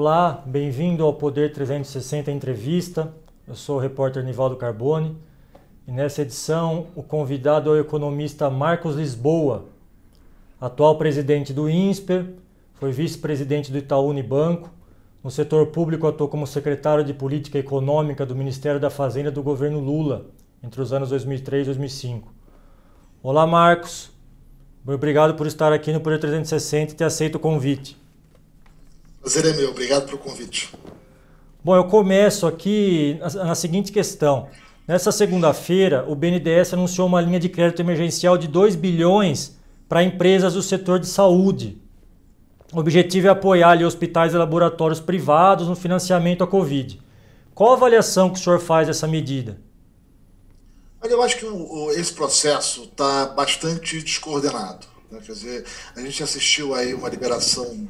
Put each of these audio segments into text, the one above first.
Olá, bem-vindo ao Poder 360 Entrevista. Eu sou o repórter Nivaldo Carboni e nessa edição o convidado é o economista Marcos Lisboa, atual presidente do INSPER, foi vice-presidente do Itaú Unibanco, no setor público atuou como secretário de Política Econômica do Ministério da Fazenda do governo Lula, entre os anos 2003 e 2005. Olá, Marcos. Obrigado por estar aqui no Poder 360 e ter aceito o convite. Prazer é meu, obrigado pelo convite. Bom, eu começo aqui na seguinte questão. Nessa segunda-feira, o BNDES anunciou uma linha de crédito emergencial de 2 bilhões para empresas do setor de saúde. O objetivo é apoiar ali, hospitais e laboratórios privados no financiamento à Covid. Qual a avaliação que o senhor faz dessa medida? Olha, eu acho que esse processo está bastante descoordenado, né? Quer dizer, a gente assistiu aí uma liberação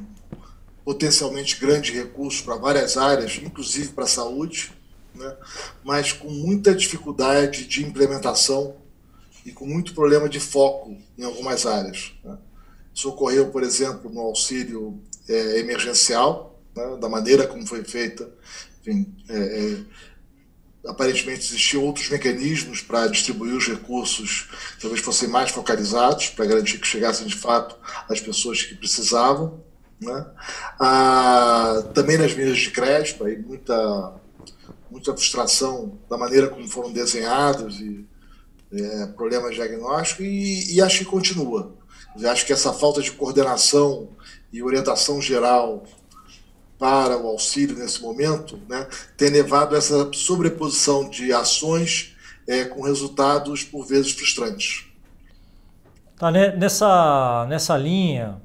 potencialmente grande de recursos para várias áreas, inclusive para a saúde, né? Mas com muita dificuldade de implementação e com muito problema de foco em algumas áreas, né? Isso ocorreu, por exemplo, no auxílio emergencial, né? Da maneira como foi feita. Enfim, aparentemente existiam outros mecanismos para distribuir os recursos que talvez fossem mais focalizados, para garantir que chegassem de fato às pessoas que precisavam, né? Também nas linhas de crédito, aí muita frustração da maneira como foram desenhados e problemas diagnósticos, e acho que continua. Acho que essa falta de coordenação e orientação geral para o auxílio nesse momento, né, tem levado a essa sobreposição de ações com resultados por vezes frustrantes. Tá, nessa linha,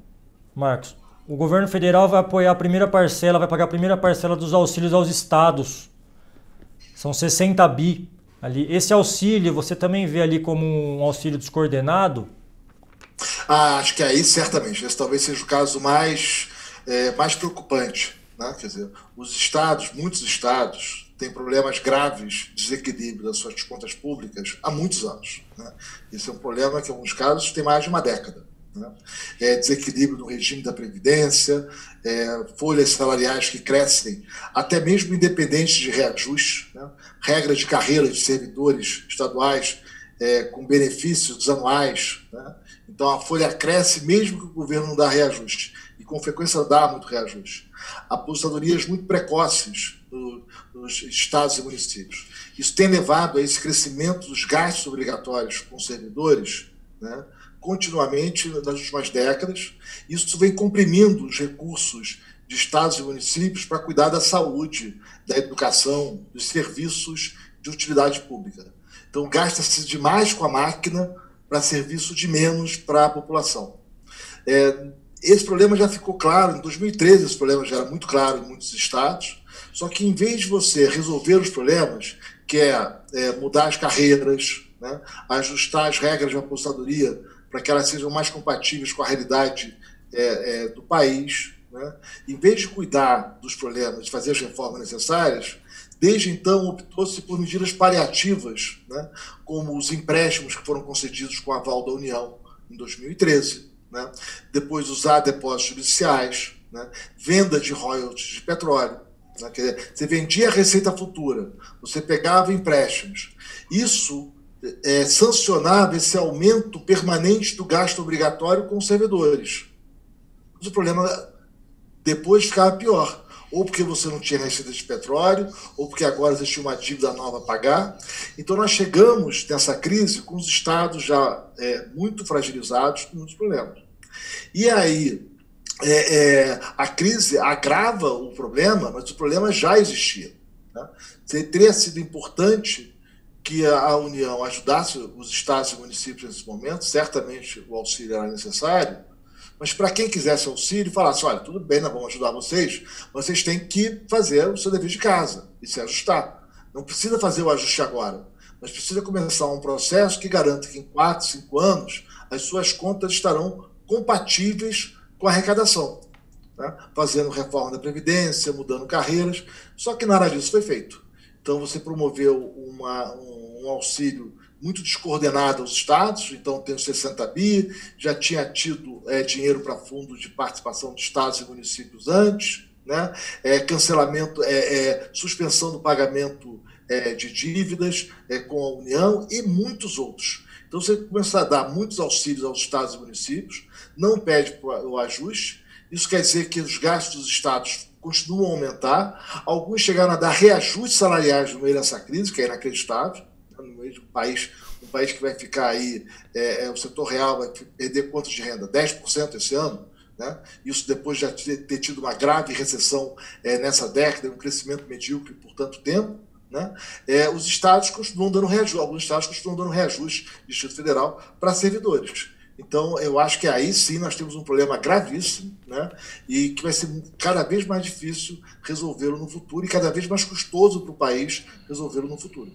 Marcos, o governo federal vai apoiar a primeira parcela, vai pagar a primeira parcela dos auxílios aos estados. São 60 bi ali. Esse auxílio você também vê ali como um auxílio descoordenado? Acho que aí certamente. Esse talvez seja o caso mais preocupante, né? Quer dizer, muitos estados têm problemas graves de desequilíbrio das suas contas públicas há muitos anos, né? Esse é um problema que, em alguns casos, tem mais de uma década, né? Desequilíbrio no regime da Previdência, folhas salariais que crescem, até mesmo independentes de reajuste, né? Regras de carreira de servidores estaduais com benefícios anuais, né? Então a folha cresce mesmo que o governo não dá reajuste, e com frequência dá muito reajuste. Aposentadorias muito precoces nos estados e municípios. Isso tem levado a esse crescimento dos gastos obrigatórios com servidores, né, continuamente nas últimas décadas. Isso vem comprimindo os recursos de estados e municípios para cuidar da saúde, da educação, dos serviços de utilidade pública. Então gasta-se demais com a máquina para serviço de menos para a população. Esse problema já ficou claro, em 2013 esse problema já era muito claro em muitos estados, só que em vez de você resolver os problemas, que mudar as carreiras, né, ajustar as regras de aposentadoria para que elas sejam mais compatíveis com a realidade do país, né, em vez de cuidar dos problemas, de fazer as reformas necessárias, desde então optou-se por medidas paliativas, né, como os empréstimos que foram concedidos com aval da União em 2013, né? Depois usar depósitos judiciais, né? Venda de royalties de petróleo, né? Quer dizer, você vendia a receita futura, você pegava empréstimos. Isso sancionava esse aumento permanente do gasto obrigatório com os servidores. Mas o problema depois ficava pior. Ou porque você não tinha receita de petróleo, ou porque agora existia uma dívida nova a pagar. Então nós chegamos nessa crise com os estados já muito fragilizados, com muitos problemas. E aí a crise agrava o problema, mas o problema já existia, né? Teria sido importante que a União ajudasse os estados e municípios nesse momento, certamente o auxílio era necessário, mas para quem quisesse auxílio, falasse, olha, tudo bem, nós vamos ajudar vocês, vocês têm que fazer o seu dever de casa e se ajustar. Não precisa fazer o ajuste agora, mas precisa começar um processo que garanta que em 4, 5 anos as suas contas estarão compatíveis com a arrecadação, né? Fazendo reforma da Previdência, mudando carreiras, só que nada disso foi feito. Então você promoveu um auxílio muito descoordenado aos estados, então tem os 60 bi, já tinha tido dinheiro para fundo de participação de estados e municípios antes, né? Cancelamento, suspensão do pagamento de dívidas com a União e muitos outros. Então, você começa a dar muitos auxílios aos estados e municípios, não pede o ajuste, isso quer dizer que os gastos dos estados continuam a aumentar, alguns chegaram a dar reajustes salariais no meio dessa crise, que é inacreditável, no meio de um país que vai ficar aí, o setor real vai perder quanto de renda? 10% esse ano, né? Isso depois de já ter tido uma grave recessão nessa década, um crescimento medíocre por tanto tempo, né? Os estados continuam dando reajuste, alguns estados continuam dando reajuste do Distrito Federal para servidores. Então, eu acho que aí sim nós temos um problema gravíssimo, né? E que vai ser cada vez mais difícil resolvê-lo no futuro e cada vez mais custoso para o país resolvê-lo no futuro.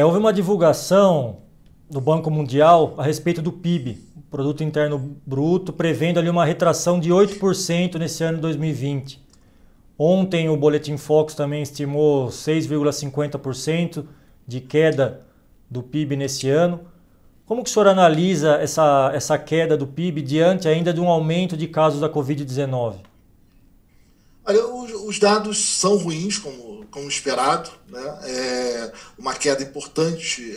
Houve uma divulgação do Banco Mundial a respeito do PIB, Produto Interno Bruto, prevendo ali uma retração de 8% nesse ano de 2020. Ontem o Boletim Focus também estimou 6,50% de queda do PIB nesse ano. Como que o senhor analisa essa queda do PIB diante ainda de um aumento de casos da Covid-19? Olha, os dados são ruins, como esperado, né? Uma queda importante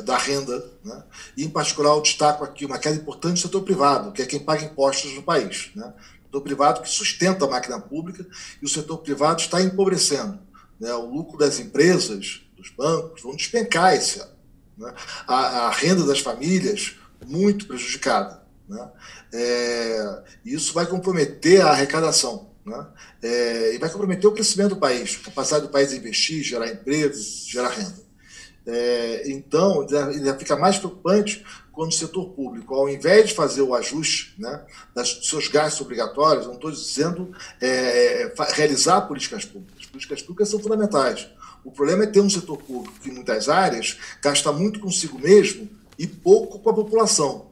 da renda, né? E, em particular, eu destaco aqui uma queda importante do setor privado, que é quem paga impostos no país, né? O setor privado que sustenta a máquina pública e o setor privado está empobrecendo, né? O lucro das empresas, dos bancos, vão despencar esse ano, né? A renda das famílias muito prejudicada, né? Isso vai comprometer a arrecadação, né? E vai comprometer o crescimento do país, a capacidade do país de investir, gerar empregos, gerar renda. Então, ainda fica mais preocupante quando o setor público, ao invés de fazer o ajuste, né, dos seus gastos obrigatórios, não estou dizendo realizar políticas públicas. Políticas públicas são fundamentais. O problema é ter um setor público que, em muitas áreas, gasta muito consigo mesmo e pouco com a população.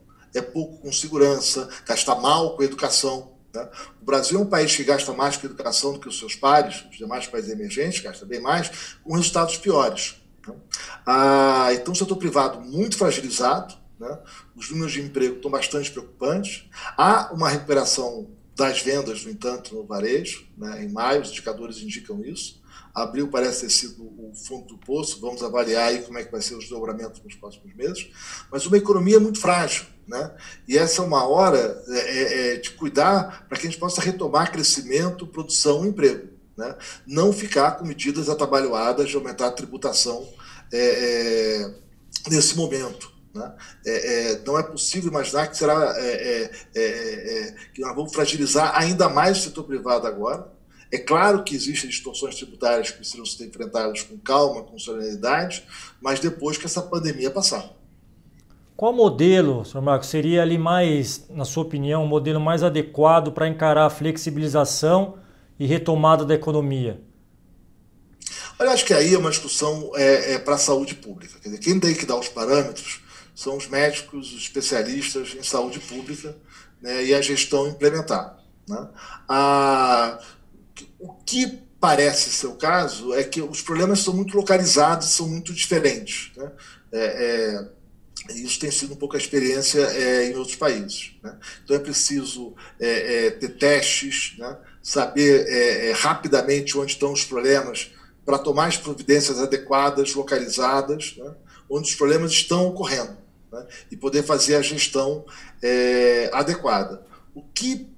Pouco com segurança, gasta mal com a educação, né? O Brasil é um país que gasta mais com a educação do que os seus pares, os demais países emergentes, gasta bem mais, com resultados piores, né? Então, o setor privado muito fragilizado, né? Os números de emprego estão bastante preocupantes. Há uma recuperação das vendas, no entanto, no varejo, né? Em maio, os indicadores indicam isso. Abril parece ter sido o fundo do poço, vamos avaliar aí como é que vai ser os desdobramentos nos próximos meses, mas uma economia muito frágil, né? E essa é uma hora de cuidar para que a gente possa retomar crescimento, produção e emprego, né? Não ficar com medidas atabalhoadas de aumentar a tributação nesse momento, né? Não é possível imaginar que será que nós vamos fragilizar ainda mais o setor privado agora. É claro que existem distorções tributárias que precisam ser enfrentadas com calma, com serenidade, mas depois que essa pandemia passar. Qual modelo, Sr. Marcos, seria ali mais, na sua opinião, o modelo mais adequado para encarar a flexibilização e retomada da economia? Olha, acho que aí é uma discussão para a saúde pública. Quer dizer, quem tem que dar os parâmetros são os médicos, os especialistas em saúde pública, né, e a gestão implementar, né? O que parece ser o caso é que os problemas são muito localizados, são muito diferentes, né? Isso tem sido um pouco a experiência em outros países, né? Então é preciso ter testes, né? Saber rapidamente onde estão os problemas para tomar as providências adequadas, localizadas, né? Onde os problemas estão ocorrendo, né? E poder fazer a gestão adequada. O que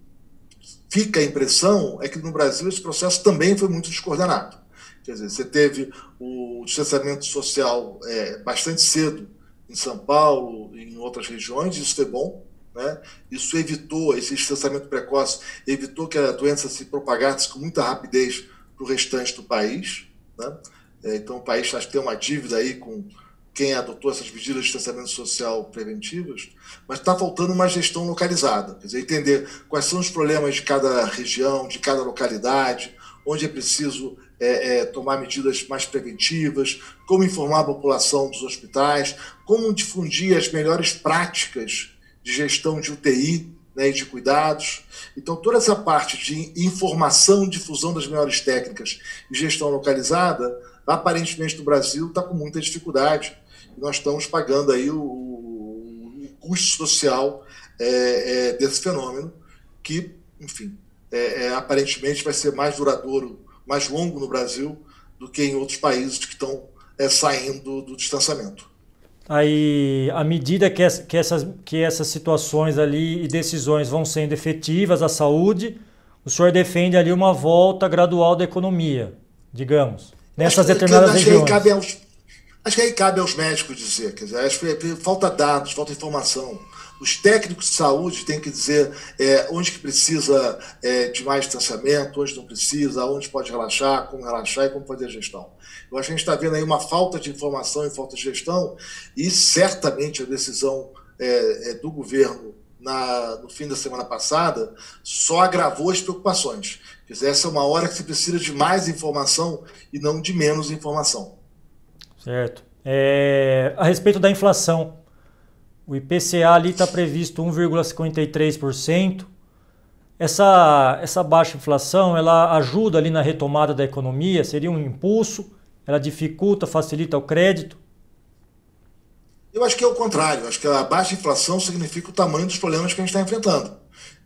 fica a impressão é que no Brasil esse processo também foi muito descoordenado. Quer dizer, você teve o distanciamento social bastante cedo em São Paulo e em outras regiões, isso foi bom, né? Isso evitou, esse distanciamento precoce evitou que a doença se propagasse com muita rapidez para o restante do país, né? Então o país acho que tem uma dívida aí com quem adotou essas medidas de distanciamento social preventivas, mas está faltando uma gestão localizada, quer dizer, entender quais são os problemas de cada região, de cada localidade, onde é preciso tomar medidas mais preventivas, como informar a população dos hospitais, como difundir as melhores práticas de gestão de UTI, né, e de cuidados. Então, toda essa parte de informação, difusão das melhores técnicas e gestão localizada, aparentemente no Brasil está com muita dificuldade. Nós estamos pagando aí o custo social desse fenômeno que, enfim, aparentemente vai ser mais duradouro, mais longo no Brasil do que em outros países que estão saindo do distanciamento. Aí, à medida que essas situações ali e decisões vão sendo efetivas à saúde, o senhor defende ali uma volta gradual da economia, digamos, nessas determinadas regiões. Acho que aí cabe aos médicos dizer, quer dizer, acho que falta dados, falta informação. Os técnicos de saúde têm que dizer onde que precisa de mais distanciamento, onde não precisa, onde pode relaxar e como fazer a gestão. Eu acho que a gente está vendo aí uma falta de informação e falta de gestão, e certamente a decisão do governo no fim da semana passada só agravou as preocupações. Quer dizer, essa é uma hora que se precisa de mais informação e não de menos informação. Certo. A respeito da inflação, o IPCA ali está previsto 1,53%. Essa baixa inflação, ela ajuda ali na retomada da economia? Seria um impulso? Ela dificulta, facilita o crédito? Eu acho que é o contrário. Acho que a baixa inflação significa o tamanho dos problemas que a gente está enfrentando.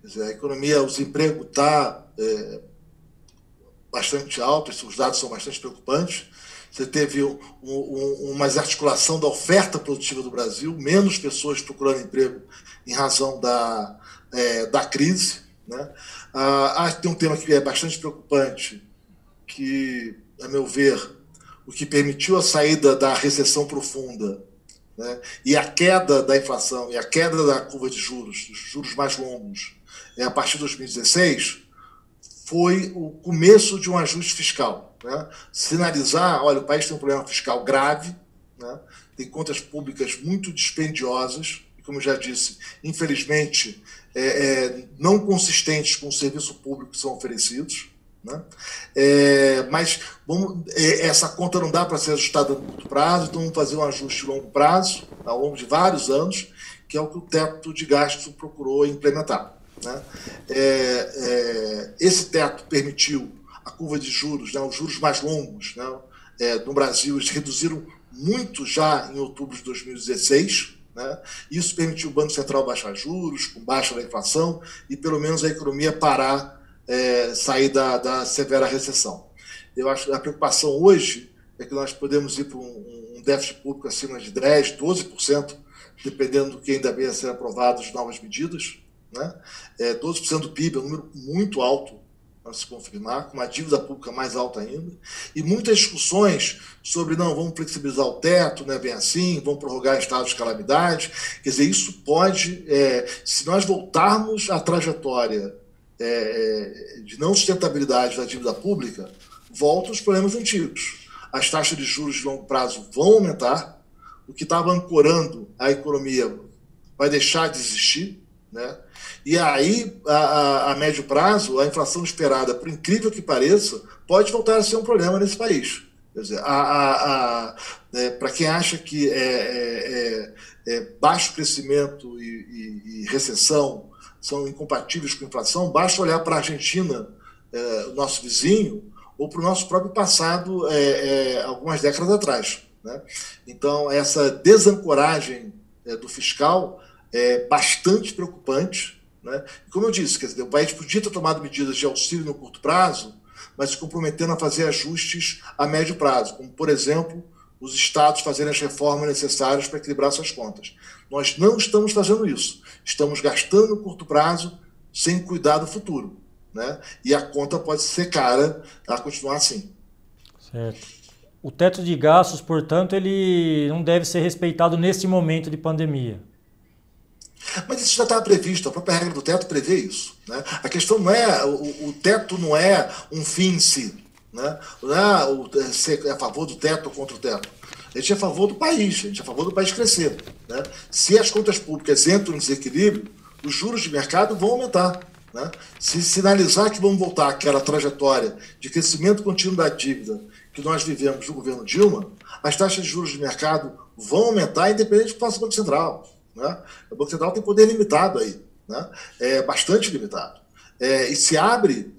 Quer dizer, a economia, o desemprego está bastante alto, os dados são bastante preocupantes. Você teve uma desarticulação da oferta produtiva do Brasil, menos pessoas procurando emprego em razão da crise, né? Acho que tem um tema que é bastante preocupante, que, a meu ver, o que permitiu a saída da recessão profunda, né, e a queda da inflação e a queda da curva de juros, dos juros mais longos, a partir de 2016, foi o começo de um ajuste fiscal. Né? Sinalizar, olha, o país tem um problema fiscal grave, né? Tem contas públicas muito dispendiosas, e, como eu já disse, infelizmente, não consistentes com o serviço público que são oferecidos. Né? Mas essa conta não dá para ser ajustada no curto prazo, então vamos fazer um ajuste a longo prazo, ao longo de vários anos, que é o que o teto de gastos procurou implementar. Né? Esse teto permitiu a curva de juros, né, os juros mais longos, né, no Brasil, eles reduziram muito já em outubro de 2016. Né? Isso permitiu o Banco Central baixar juros, com baixa da inflação, e pelo menos a economia parar, sair da severa recessão. Eu acho que a preocupação hoje é que nós podemos ir para um déficit público acima de 10%, 12%, dependendo do que ainda venha a ser aprovado as novas medidas. Né? 12% do PIB é um número muito alto para se confirmar, com uma dívida pública mais alta ainda, e muitas discussões sobre, não, vamos flexibilizar o teto, não é bem assim, vamos prorrogar estados de calamidade. Quer dizer, isso pode, se nós voltarmos à trajetória de não sustentabilidade da dívida pública, voltam os problemas antigos. As taxas de juros de longo prazo vão aumentar, o que estava ancorando a economia vai deixar de existir, né? E aí, a médio prazo, a inflação esperada, por incrível que pareça, pode voltar a ser um problema nesse país. Quer dizer, para quem acha que baixo crescimento e recessão são incompatíveis com a inflação, basta olhar para a Argentina, o nosso vizinho, ou para o nosso próprio passado, algumas décadas atrás. Né? Então, essa desancoragem do fiscal é bastante preocupante. Né? Como eu disse, quer dizer, o país podia ter tomado medidas de auxílio no curto prazo, mas se comprometendo a fazer ajustes a médio prazo, como, por exemplo, os estados fazerem as reformas necessárias para equilibrar suas contas. Nós não estamos fazendo isso. Estamos gastando no curto prazo sem cuidar do futuro. Né? E a conta pode ser cara a continuar assim. Certo. O teto de gastos, portanto, ele não deve ser respeitado nesse momento de pandemia. Mas isso já estava previsto, a própria regra do teto prevê isso. Né? A questão não é, o teto não é um fim em si. Né? Não é ser a favor do teto ou contra o teto. A gente é a favor do país, a gente é a favor do país crescer. Né? Se as contas públicas entram em desequilíbrio, os juros de mercado vão aumentar. Né? Se sinalizar que vamos voltar àquela trajetória de crescimento contínuo da dívida que nós vivemos no governo Dilma, as taxas de juros de mercado vão aumentar, independente do que faça o Banco Central. Né? O Banco Central tem poder limitado aí, né? Bastante limitado. E se abre,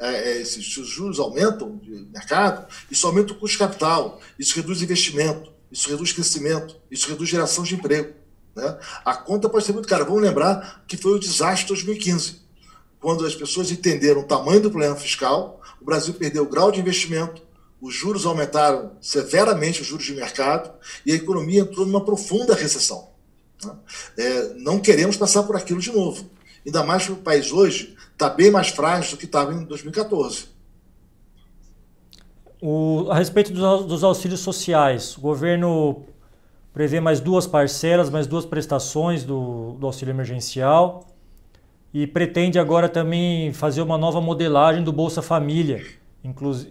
se os juros aumentam de mercado, isso aumenta o custo de capital, isso reduz investimento, isso reduz crescimento, isso reduz geração de emprego. Né? A conta pode ser muito cara. Vamos lembrar que foi o desastre de 2015. quando as pessoas entenderam o tamanho do problema fiscal, o Brasil perdeu o grau de investimento, os juros aumentaram severamente, os juros de mercado, e a economia entrou numa profunda recessão. Não queremos passar por aquilo de novo. Ainda mais que o país hoje está bem mais frágil do que estava em 2014. A respeito dos auxílios sociais, o governo prevê mais 2 parcelas, mais 2 prestações do auxílio emergencial e pretende agora também fazer uma nova modelagem do Bolsa Família,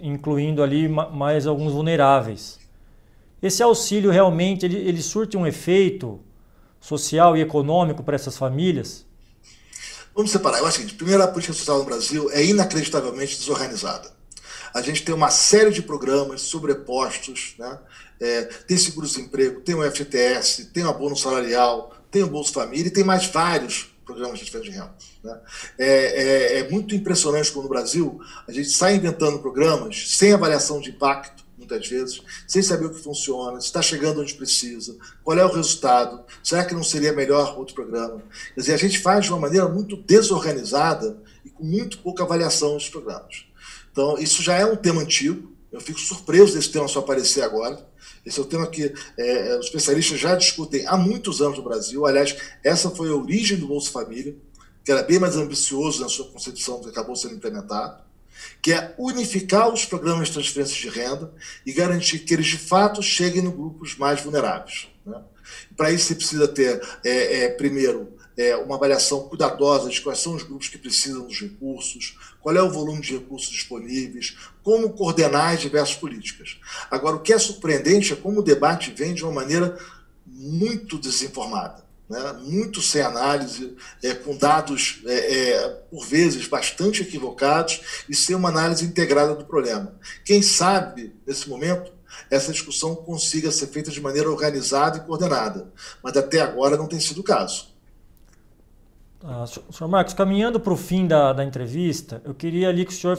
incluindo ali mais alguns vulneráveis. Esse auxílio realmente ele surte um efeito social e econômico para essas famílias? Vamos separar. Eu acho que, primeiro, a política social no Brasil é inacreditavelmente desorganizada. A gente tem uma série de programas sobrepostos, né? Tem seguro-desemprego, tem o FGTS, tem o abono salarial, tem o Bolsa Família e tem mais vários programas de transferência de renda. Né? É muito impressionante como no Brasil a gente sai inventando programas sem avaliação de impacto, muitas vezes, sem saber o que funciona, se está chegando onde precisa, qual é o resultado, será que não seria melhor outro programa? Quer dizer, a gente faz de uma maneira muito desorganizada e com muito pouca avaliação dos programas. Então, isso já é um tema antigo, eu fico surpreso desse tema só aparecer agora. Esse é um tema que os especialistas já discutem há muitos anos no Brasil. Aliás, essa foi a origem do Bolsa Família, que era bem mais ambicioso na sua concepção do que acabou sendo implementado, que é unificar os programas de transferência de renda e garantir que eles, de fato, cheguem nos grupos mais vulneráveis. Né? Para isso, você precisa ter, primeiro, uma avaliação cuidadosa de quais são os grupos que precisam dos recursos, qual é o volume de recursos disponíveis, como coordenar as diversas políticas. Agora, o que é surpreendente é como o debate vem de uma maneira muito desinformada, né? Muito sem análise, com dados, por vezes, bastante equivocados e sem uma análise integrada do problema. Quem sabe, nesse momento, essa discussão consiga ser feita de maneira organizada e coordenada, mas até agora não tem sido o caso. Senhor Marcos, caminhando para o fim da entrevista, eu queria ali que o senhor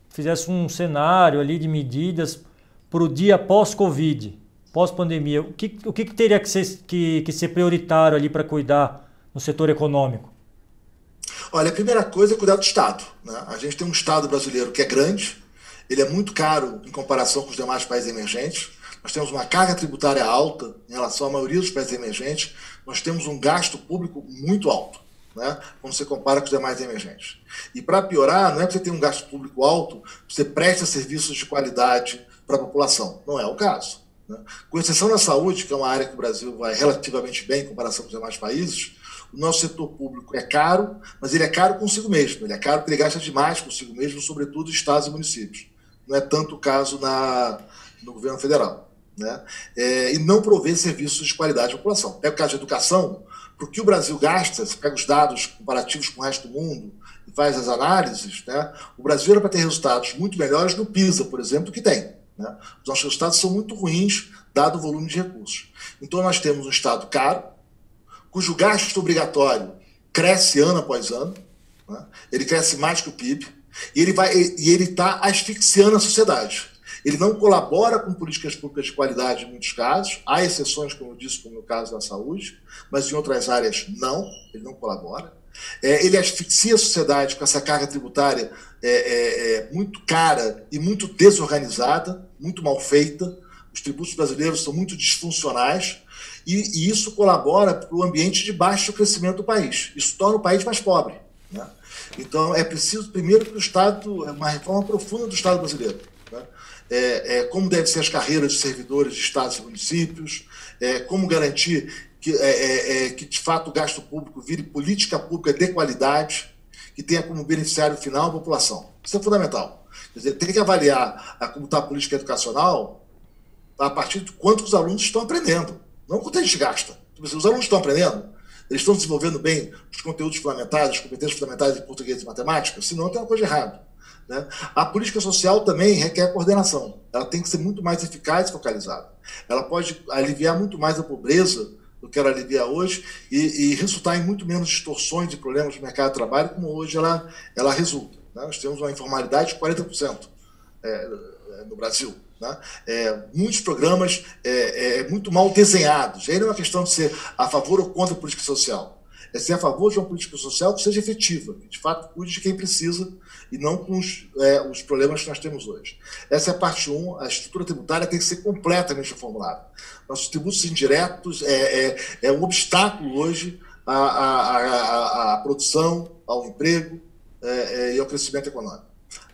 fizesse um cenário ali de medidas para o dia pós-Covid, pós-pandemia. O que teria que ser prioritário ali para cuidar no setor econômico? Olha, a primeira coisa é cuidar do Estado. Né? A gente tem um Estado brasileiro que é grande, ele é muito caro em comparação com os demais países emergentes, nós temos uma carga tributária alta em relação à maioria dos países emergentes, nós temos um gasto público muito alto, né, quando você compara com os demais emergentes. E para piorar, não é que você tem um gasto público alto, você presta serviços de qualidade para a população. Não é o caso. Né? Com exceção da saúde, que é uma área que o Brasil vai relativamente bem em comparação com os demais países, o nosso setor público é caro, mas ele é caro consigo mesmo. Ele é caro porque ele gasta demais consigo mesmo, sobretudo estados e municípios. Não é tanto o caso no governo federal. Né? E não provê serviços de qualidade à população. Pega o caso de educação, porque o Brasil gasta, você pega os dados comparativos com o resto do mundo e faz as análises, né? O Brasil era para ter resultados muito melhores no PISA, por exemplo, do que tem. Né? Os nossos resultados são muito ruins, dado o volume de recursos. Então, nós temos um Estado caro, cujo gasto obrigatório cresce ano após ano, né? Ele cresce mais que o PIB, e ele está asfixiando a sociedade. Ele não colabora com políticas públicas de qualidade em muitos casos, há exceções, como eu disse, como no caso da saúde, mas em outras áreas não, ele não colabora. Ele asfixia a sociedade com essa carga tributária muito cara e muito desorganizada, muito mal feita. Os tributos brasileiros são muito disfuncionais e isso colabora para o ambiente de baixo crescimento do país. Isso torna o país mais pobre. Né? Então, é preciso, primeiro, que o Estado, uma reforma profunda do Estado brasileiro. Né? Como devem ser as carreiras de servidores de estados e municípios, como garantir que, de fato, o gasto público vire política pública de qualidade, que tenha como beneficiário final a população. Isso é fundamental. Quer dizer, tem que avaliar como está a política educacional a partir de quanto os alunos estão aprendendo, não quanto a gente gasta. Os alunos estão aprendendo, eles estão desenvolvendo bem os conteúdos fundamentais, as competências fundamentais de português e matemática, senão tem uma coisa errada. Né? A política social também requer coordenação. Ela tem que ser muito mais eficaz e focalizada. Ela pode aliviar muito mais a pobreza do que ela alivia hoje e resultar em muito menos distorções e problemas do mercado de trabalho, como hoje ela resulta. Né? Nós temos uma informalidade de 40% no Brasil. Né? Muitos programas muito mal desenhados. Aí não é uma questão de ser a favor ou contra a política social. É ser a favor de uma política social que seja efetiva, que de fato cuide de quem precisa e não com os problemas que nós temos hoje. Essa é a parte 1, a estrutura tributária tem que ser completamente reformulada. Nossos tributos indiretos é um obstáculo hoje à produção, ao emprego e ao crescimento econômico.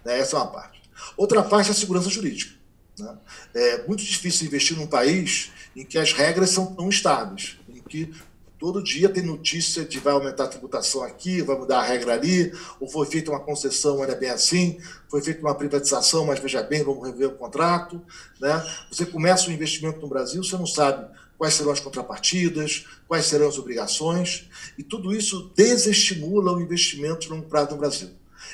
Essa é uma parte. Outra parte é a segurança jurídica. Né? É muito difícil investir num país em que as regras são tão estáveis, em que todo dia tem notícia de vai aumentar a tributação aqui, vai mudar a regra ali, ou foi feita uma concessão, não é bem assim, foi feita uma privatização, mas veja bem, vamos rever o contrato. Né? Você começa um investimento no Brasil, você não sabe quais serão as contrapartidas, quais serão as obrigações, e tudo isso desestimula o investimento de longo prazo no Brasil.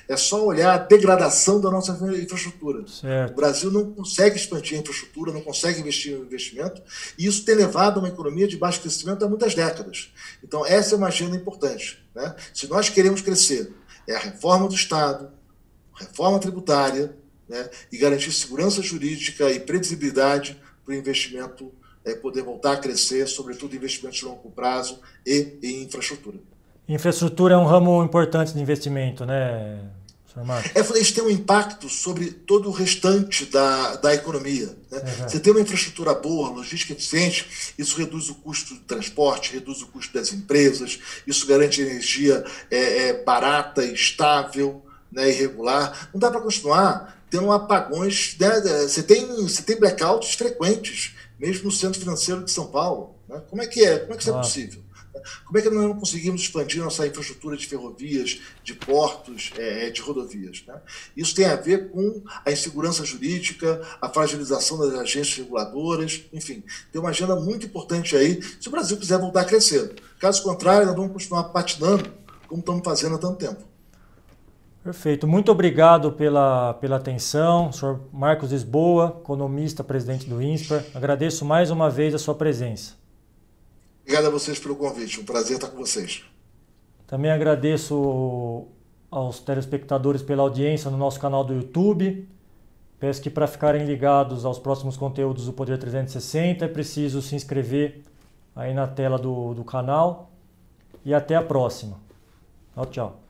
É só olhar a degradação da nossa infraestrutura. Certo. O Brasil não consegue expandir a infraestrutura, não consegue investir no investimento, e isso tem levado a uma economia de baixo crescimento há muitas décadas. Então, essa é uma agenda importante. Né? Se nós queremos crescer, é a reforma do Estado, reforma tributária, né? E garantir segurança jurídica e previsibilidade para o investimento poder voltar a crescer, sobretudo investimentos de longo prazo e em infraestrutura. Infraestrutura é um ramo importante de investimento, né, senhor Marcos? Isso tem um impacto sobre todo o restante da economia. Né? Você tem uma infraestrutura boa, logística eficiente, isso reduz o custo do transporte, reduz o custo das empresas, isso garante energia barata, estável, né, e regular. Não dá para continuar tendo apagões. Né? Você tem blackouts frequentes, mesmo no centro financeiro de São Paulo. Né? Como é que isso é possível? Como é que nós não conseguimos expandir nossa infraestrutura de ferrovias, de portos, de rodovias? Né? Isso tem a ver com a insegurança jurídica, a fragilização das agências reguladoras, enfim, tem uma agenda muito importante aí se o Brasil quiser voltar a crescer. Caso contrário, nós vamos continuar patinando como estamos fazendo há tanto tempo. Perfeito. Muito obrigado pela atenção, senhor Marcos Lisboa, economista, presidente do INSPER. Agradeço mais uma vez a sua presença. Obrigado a vocês pelo convite, um prazer estar com vocês. Também agradeço aos telespectadores pela audiência no nosso canal do YouTube. Peço que para ficarem ligados aos próximos conteúdos do Poder 360 é preciso se inscrever aí na tela do canal. E até a próxima. Tchau, tchau.